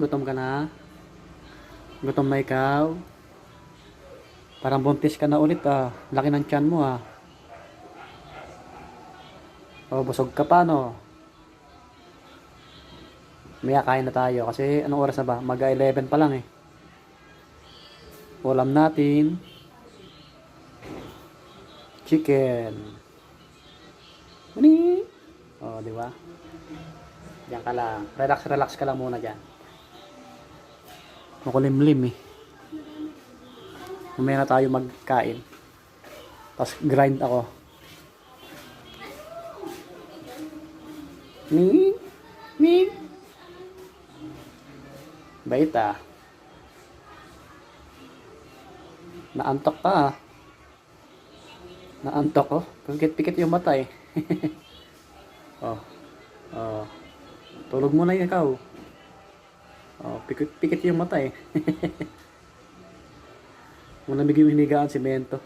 Gutom ka na? Gutom na ikaw? Parang buntis ka na ulit ah. Laki ng tiyan mo ah. O, busog ka pa no? Maya kain na tayo kasi anong oras na ba? Mag-11 pa lang eh. Ulam natin. Chicken. Mani. O, di ba? Diyan ka lang. Relax, relax ka lang muna dyan. Makulimlim eh. Mamaya na tayo magkain. Tapos grind ako. Ni? Ni? Bait ah. Naantok ka ah. Naantok oh. Pikit-pikit yung mata eh. Oh. Oh. Tulog mo na ikaw. Oh, pikit-pikit yung mata eh. Malamig yung hinigaan, simento.